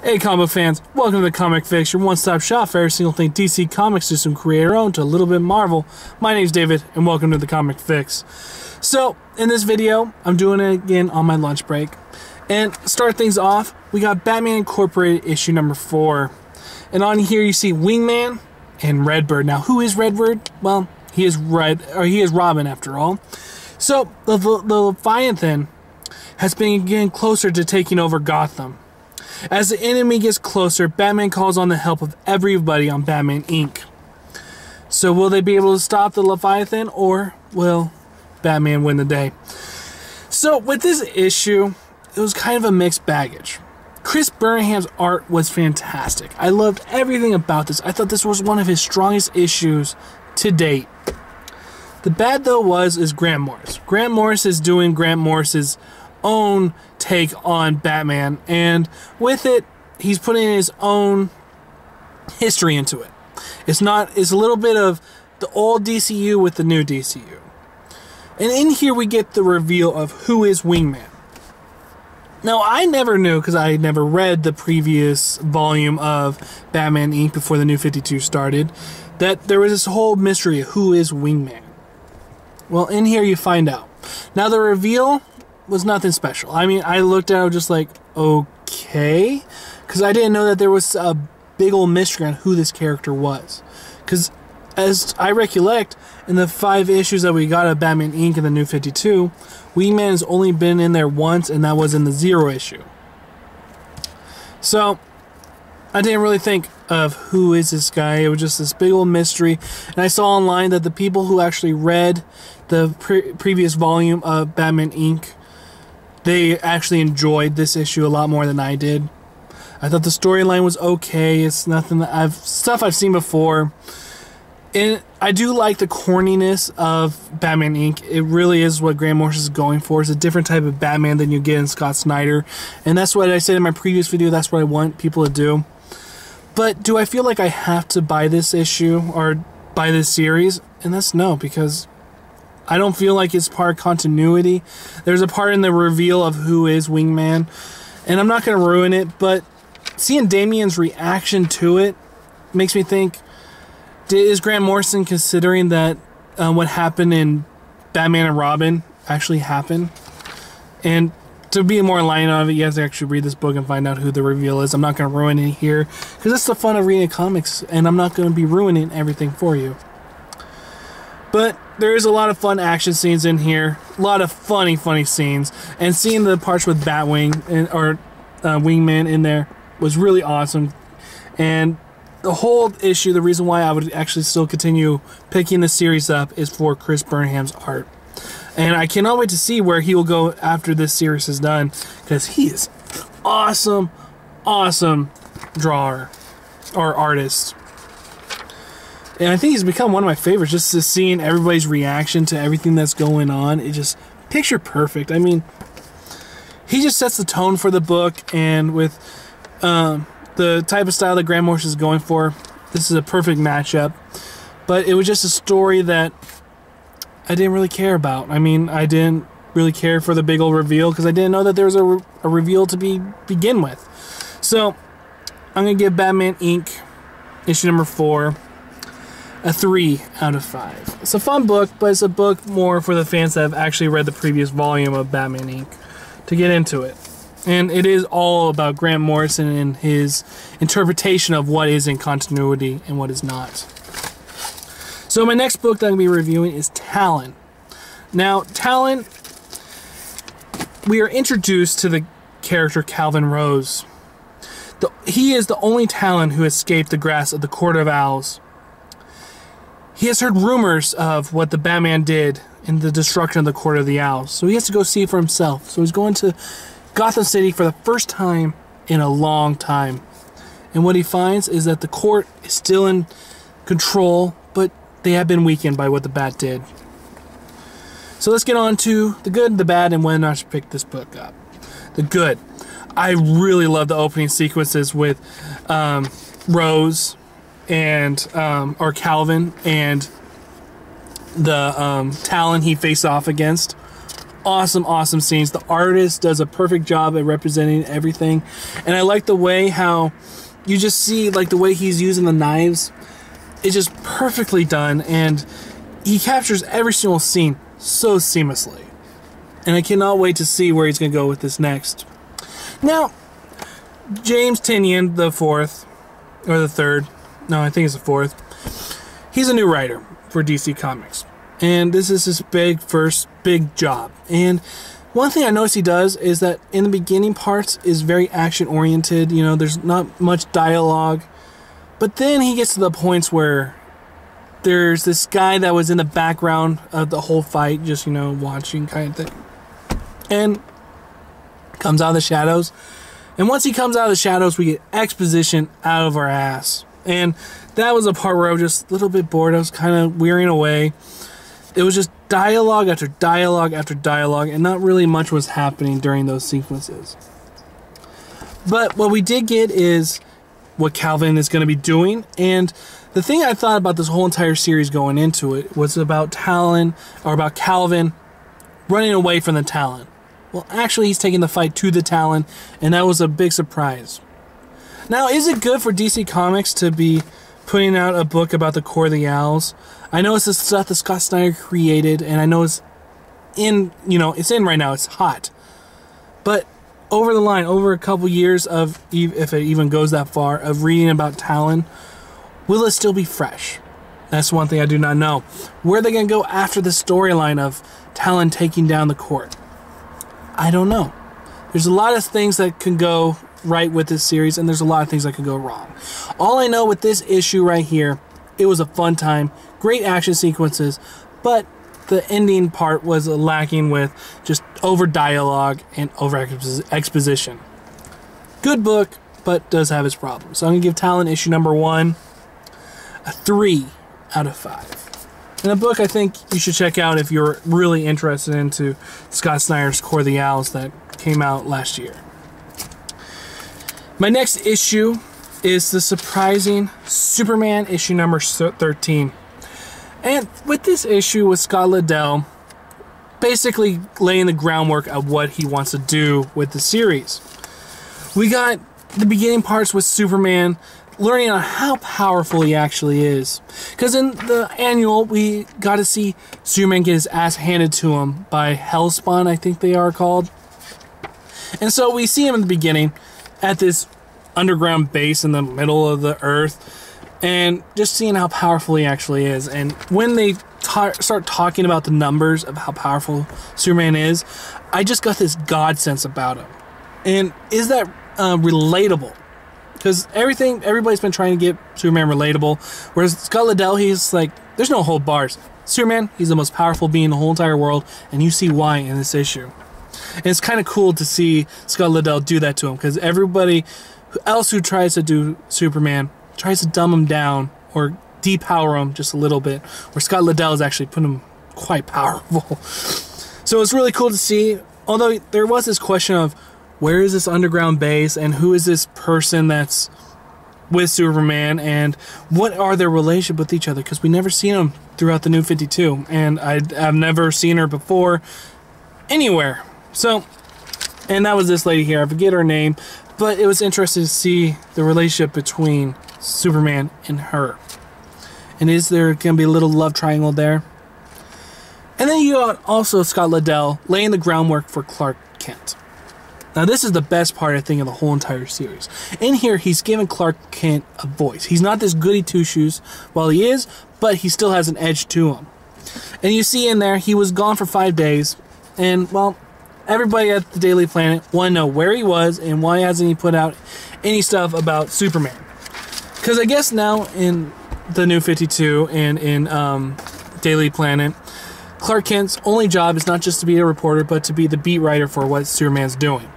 Hey comic fans, welcome to the Comic Fix, your one-stop shop for every single thing DC Comics system creator owned to a little bit Marvel. My name's David, and welcome to the Comic Fix. So, in this video, I'm doing it again on my lunch break. And start things off, we got Batman Incorporated issue number 4. And on here you see Wingman and Redbird. Now, who is Redbird? Well, he is Robin after all. So, the Leviathan has been getting closer to taking over Gotham. As the enemy gets closer, Batman calls on the help of everybody on Batman Inc. So will they be able to stop the Leviathan, or will Batman win the day? So with this issue, it was kind of a mixed baggage. Chris Burnham's art was fantastic. I loved everything about this. I thought this was one of his strongest issues to date. The bad though is Grant Morris. Grant Morris is doing Grant Morris's own take on Batman, and with it he's putting his own history into it. It's a little bit of the old DCU with the new DCU. And in here we get the reveal of who is Wingman. Now I never knew, because I never read the previous volume of Batman Inc. before the New 52 started, that there was this whole mystery of who is Wingman. Well, in here you find out. Now the reveal was nothing special. I mean, I looked at it just like, okay, because I didn't know that there was a big old mystery on who this character was. Because as I recollect, in the 5 issues that we got of Batman Inc. in the New 52, Wingman has only been in there once, and that was in the 0 issue. So I didn't really think of who is this guy. It was just this big old mystery. And I saw online that the people who actually read the previous volume of Batman Inc., they actually enjoyed this issue a lot more than I did. I thought the storyline was okay. It's nothing that stuff I've seen before. And I do like the corniness of Batman Inc. It really is what Grant Morrison is going for. It's a different type of Batman than you get in Scott Snyder. And that's what I said in my previous video. That's what I want people to do. But do I feel like I have to buy this issue or buy this series? And that's no, because I don't feel like it's part of continuity. There's a part in the reveal of who is Wingman, and I'm not going to ruin it, but seeing Damian's reaction to it makes me think, is Grant Morrison considering that what happened in Batman and Robin actually happened? And to be more enlightened on it, you have to actually read this book and find out who the reveal is. I'm not going to ruin it here, because that's the fun of reading comics, and I'm not going to be ruining everything for you. But there is a lot of fun action scenes in here, a lot of funny scenes, and seeing the parts with Batwing or Wingman in there was really awesome. And the whole issue, the reason why I would actually still continue picking the series up is for Chris Burnham's art. And I cannot wait to see where he will go after this series is done, because he is an awesome drawer or artist. And I think he's become one of my favorites, just to seeing everybody's reaction to everything that's going on. It just picture perfect. I mean, he just sets the tone for the book, and with the type of style that Grant Morrison is going for, this is a perfect matchup. But it was just a story that I didn't really care about. I mean, I didn't really care for the big old reveal, because I didn't know that there was a reveal to begin with. So I'm going to give Batman Inc. issue number 4 a 3 out of 5. It's a fun book, but it's a book more for the fans that have actually read the previous volume of Batman Inc. to get into it. And it is all about Grant Morrison and his interpretation of what is in continuity and what is not. So my next book that I'm going to be reviewing is Talon. Now, Talon, we are introduced to the character Calvin Rose. He is the only Talon who escaped the grasp of the Court of Owls. He has heard rumors of what the Batman did in the destruction of the Court of the Owls, so he has to go see it for himself. So he's going to Gotham City for the first time in a long time. And what he finds is that the court is still in control, but they have been weakened by what the Bat did. So let's get on to the good, the bad, and when I should pick this book up. The good. I really love the opening sequences with Rose and or Calvin and the Talon he faced off against. awesome scenes. The artist does a perfect job at representing everything, and I like the way how you just see like the way he's using the knives. It's just perfectly done, and he captures every single scene so seamlessly. And I cannot wait to see where he's going to go with this next. Now, James Tynion the fourth, or the third, no, I think it's the fourth. He's a new writer for DC Comics, and this is his first big job. And one thing I noticed he does is that in the beginning parts is very action oriented. You know, there's not much dialogue, but then he gets to the points where there's this guy that was in the background of the whole fight, just, you know, watching kind of thing, and comes out of the shadows. And once he comes out of the shadows, we get exposition out of our ass. And that was a part where I was just a little bit bored. I was kind of wearing away. It was just dialogue after dialogue after dialogue, and not really much was happening during those sequences. But what we did get is what Calvin is going to be doing. And the thing I thought about this whole entire series going into it was about Talon, or about Calvin running away from the Talon. Well, actually, he's taking the fight to the Talon, and that was a big surprise. Now, is it good for DC Comics to be putting out a book about the Corps of the Owls? I know it's the stuff that Scott Snyder created, and I know it's in, you know, it's in right now, it's hot. But over the line, over a couple years of, if it even goes that far, of reading about Talon, will it still be fresh? That's one thing I do not know. Where are they going to go after the storyline of Talon taking down the court? I don't know. There's a lot of things that can go right with this series, and there's a lot of things that can go wrong. All I know with this issue right here, it was a fun time, great action sequences, but the ending part was lacking with just over dialogue and over exposition. Good book, but does have its problems. So I'm going to give Talon issue number 1 a 3 out of 5. And a book I think you should check out if you're really interested into Scott Snyder's Corps of the Owls that came out last year. My next issue is the surprising Superman issue number 13. And with this issue with Scott Liddell basically laying the groundwork of what he wants to do with the series. We got the beginning parts with Superman learning on how powerful he actually is. Because in the annual, we got to see Superman get his ass handed to him by Hellspawn, I think they are called. And so we see him in the beginning at this underground base in the middle of the earth, and just seeing how powerful he actually is. And when they start talking about the numbers of how powerful Superman is, I just got this God sense about him. And is that relatable? Because everybody's been trying to get Superman relatable, whereas Scott Liddell, he's like, there's no hold bars. Superman, he's the most powerful being in the whole entire world, and you see why in this issue. And it's kind of cool to see Scott Liddell do that to him, because everybody else who tries to do Superman tries to dumb him down or depower him just a little bit, where Scott Liddell is actually putting him quite powerful. So it's really cool to see, although there was this question of, where is this underground base, and who is this person that's with Superman, and what are their relationship with each other? Because we never seen them throughout the New 52, and I've never seen her before anywhere. So, and that was this lady here. I forget her name, but it was interesting to see the relationship between Superman and her. And is there going to be a little love triangle there? And then you got also Scott Liddell laying the groundwork for Clark Kent. Now, this is the best part, I think, of the whole entire series. In here, he's given Clark Kent a voice. He's not this goody two-shoes, well, he is, but he still has an edge to him. And you see in there, he was gone for 5 days, and, well, everybody at the Daily Planet want to know where he was and why hasn't he put out any stuff about Superman. Because I guess now in the New 52 and in Daily Planet, Clark Kent's only job is not just to be a reporter, but to be the beat writer for what Superman's doing.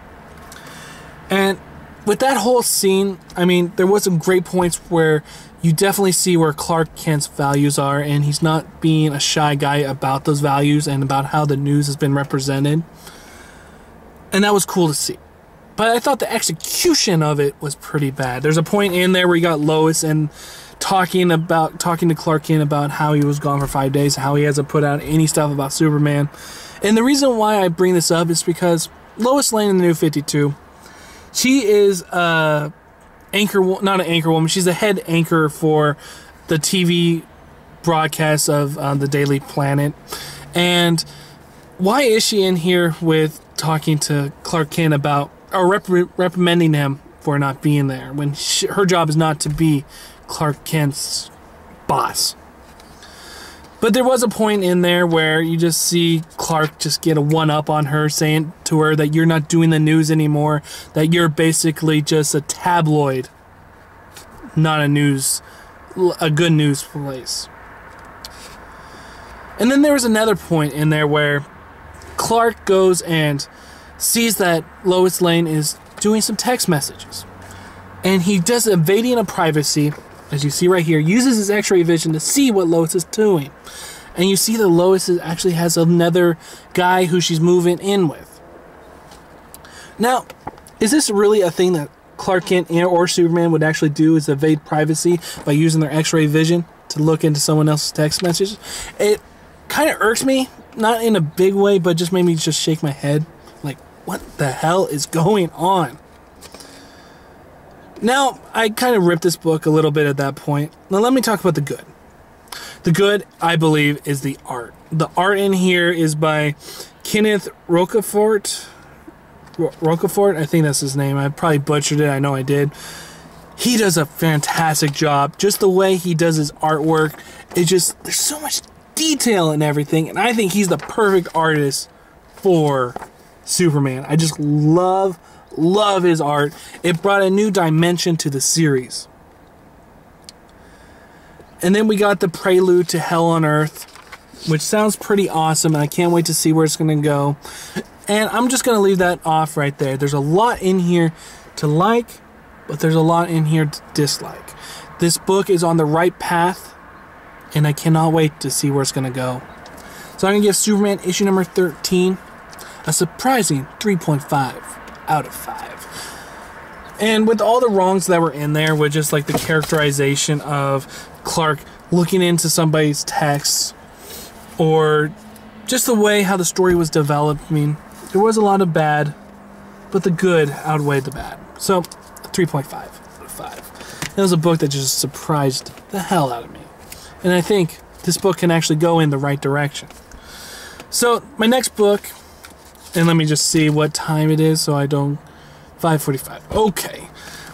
And with that whole scene, I mean, there was some great points where you definitely see where Clark Kent's values are, and he's not being a shy guy about those values and about how the news has been represented. And that was cool to see. but I thought the execution of it was pretty bad. There's a point in there where you got Lois and talking to Clark Kent about how he was gone for 5 days, how he hasn't put out any stuff about Superman. And the reason why I bring this up is because Lois Lane in the New 52, she is not an anchor woman. She's a head anchor for the TV broadcast of the Daily Planet. And why is she in here with talking to Clark Kent about, or reprimanding him for not being there, when her job is not to be Clark Kent's boss? But there was a point in there where you just see Clark just get a one-up on her, saying to her that you're not doing the news anymore, that you're basically just a tabloid, not a good news place. And then there was another point in there where Clark goes and sees that Lois Lane is doing some text messages. And he does evading of privacy, as you see right here, uses his x-ray vision to see what Lois is doing. And you see that Lois actually has another guy who she's moving in with. Now, is this really a thing that Clark Kent or Superman would actually do, is evade privacy by using their x-ray vision to look into someone else's text messages? It kind of irks me, not in a big way, but just made me just shake my head. Like, what the hell is going on? Now, I kind of ripped this book a little bit at that point. Now, let me talk about the good. The good, I believe, is the art. The art in here is by Kenneth Rocafort. Rocafort, I think that's his name. I probably butchered it. I know I did. He does a fantastic job. Just the way he does his artwork, there's so much detail and everything, and I think he's the perfect artist for Superman. I just love his art. It brought a new dimension to the series. And then we got the prelude to Hell on Earth, which sounds pretty awesome, and I can't wait to see where it's going to go. And I'm just going to leave that off right there. There's a lot in here to like, but there's a lot in here to dislike. This book is on the right path, and I cannot wait to see where it's going to go. So I'm going to give Superman issue number 13 a surprising 3.5 out of 5. And with all the wrongs that were in there, with just like the characterization of Clark looking into somebody's texts, or just the way how the story was developed, I mean, there was a lot of bad, but the good outweighed the bad. So, 3.5 out of 5. It was a book that just surprised the hell out of me. And I think this book can actually go in the right direction. So, my next book, and let me just see what time it is so I don't... 5:45. Okay.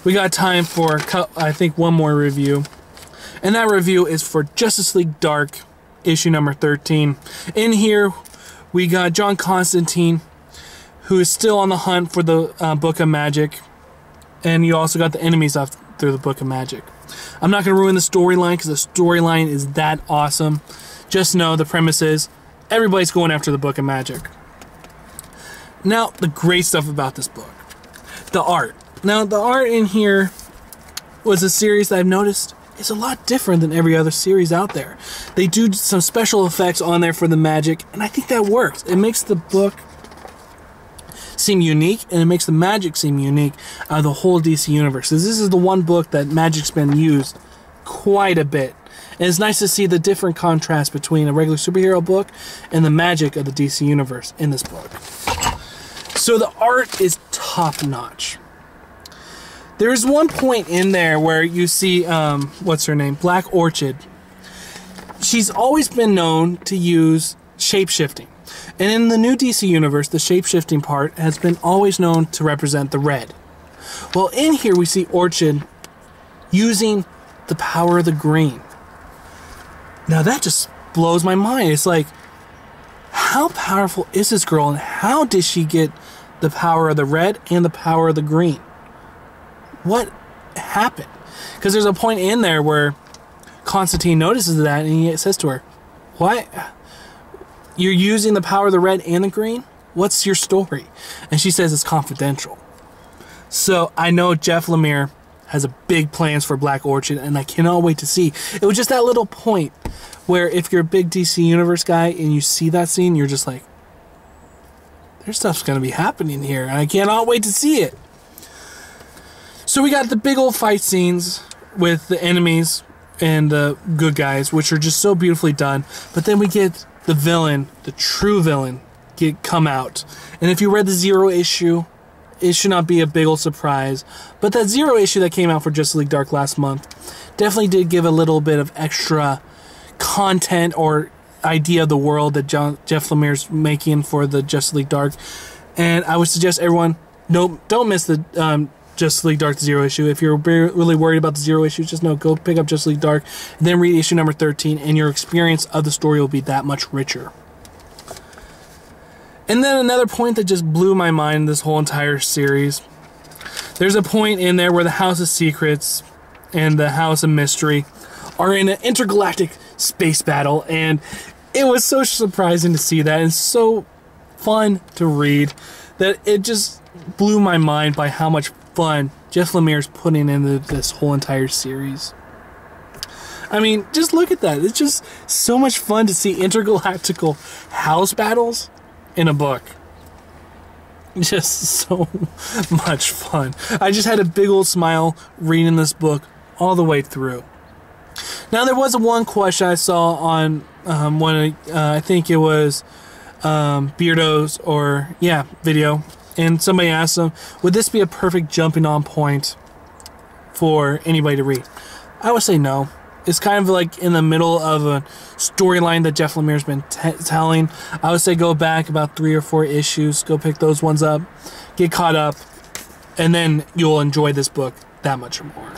We got time for, I think, one more review. And that review is for Justice League Dark, issue number 13. In here, we got John Constantine, who is still on the hunt for the Book of Magic. And you also got the enemies off through the Book of Magic. I'm not going to ruin the storyline, because the storyline is that awesome. Just know the premise is everybody's going after the Book of Magic. Now, the great stuff about this book. The art. Now, the art in here was a series that I've noticed is a lot different than every other series out there. They do some special effects on there for the magic, and I think that works. It makes the book seem unique, and it makes the magic seem unique out of the whole DC universe. This is the one book that magic's been used quite a bit. And it's nice to see the different contrast between a regular superhero book and the magic of the DC universe in this book. So the art is top-notch. There's one point in there where you see, what's her name? Black Orchid. She's always been known to use shape-shifting. And in the new DC universe, the shape-shifting part has been always known to represent the red. Well, in here we see Orchid using the power of the green. Now that just blows my mind. It's like, how powerful is this girl, and how did she get the power of the red and the power of the green? What happened? Because there's a point in there where Constantine notices that, and he says to her, "What? You're using the power of the red and the green? What's your story?" And she says it's confidential. So I know Jeff Lemire has a big plans for Black Orchid, and I cannot wait to see. It was just that little point where if you're a big DC Universe guy and you see that scene, you're just like, there's stuff's going to be happening here, and I cannot wait to see it. So we got the big old fight scenes with the enemies and the good guys, which are just so beautifully done. But then we get the villain, the true villain, come out. And if you read the Zero issue, it should not be a big old surprise. But that Zero issue that came out for Justice League Dark last month definitely did give a little bit of extra content or idea of the world that Jeff Lemire's making for the Justice League Dark. And I would suggest everyone, don't miss the Justice League Dark Zero issue. If you're really worried about the Zero issue, just go pick up Justice League Dark and then read issue number 13, and your experience of the story will be that much richer. And then another point that just blew my mind in this whole entire series. There's a point in there where the House of Secrets and the House of Mystery are in an intergalactic space battle, and it was so surprising to see that and so fun to read that it just blew my mind by how much fun Jeff Lemire's putting into this whole entire series. I mean, just look at that. It's just so much fun to see intergalactical house battles in a book. Just so much fun. I just had a big old smile reading this book all the way through. Now, there was one question I saw on I think it was Beardo's video, and somebody asked them, would this be a perfect jumping on point for anybody to read? I would say no. It's kind of like in the middle of a storyline that Jeff Lemire's been telling. I would say go back about 3 or 4 issues, go pick those ones up, get caught up, and then you'll enjoy this book that much more.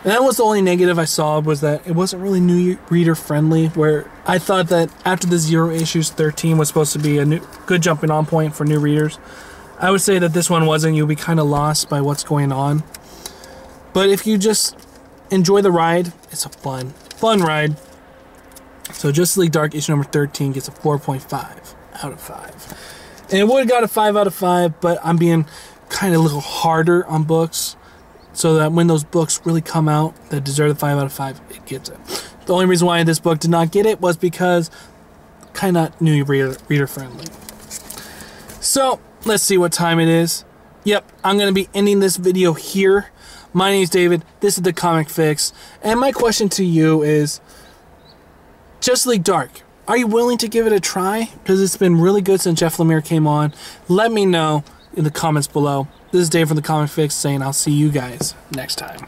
And that was the only negative I saw, was that it wasn't really new reader friendly, where I thought that after the Zero issues, 13 was supposed to be a good jumping on point for new readers. I would say that this one wasn't. You'll be kind of lost by what's going on. But if you just enjoy the ride, it's a fun ride. So Justice League Dark issue number 13 gets a 4.5 out of 5. And it would have got a 5 out of 5, but I'm being kind of a little harder on books, so that when those books really come out that deserve the 5 out of 5, it gets it. The only reason why this book did not get it was because kind of new reader friendly. So let's see what time it is. Yep, I'm going to be ending this video here. My name is David. This is the Comic Fix. And my question to you is, Justice League Dark, are you willing to give it a try? Because it's been really good since Jeff Lemire came on. Let me know in the comments below. This is Dave from the Comic Fix saying I'll see you guys next time.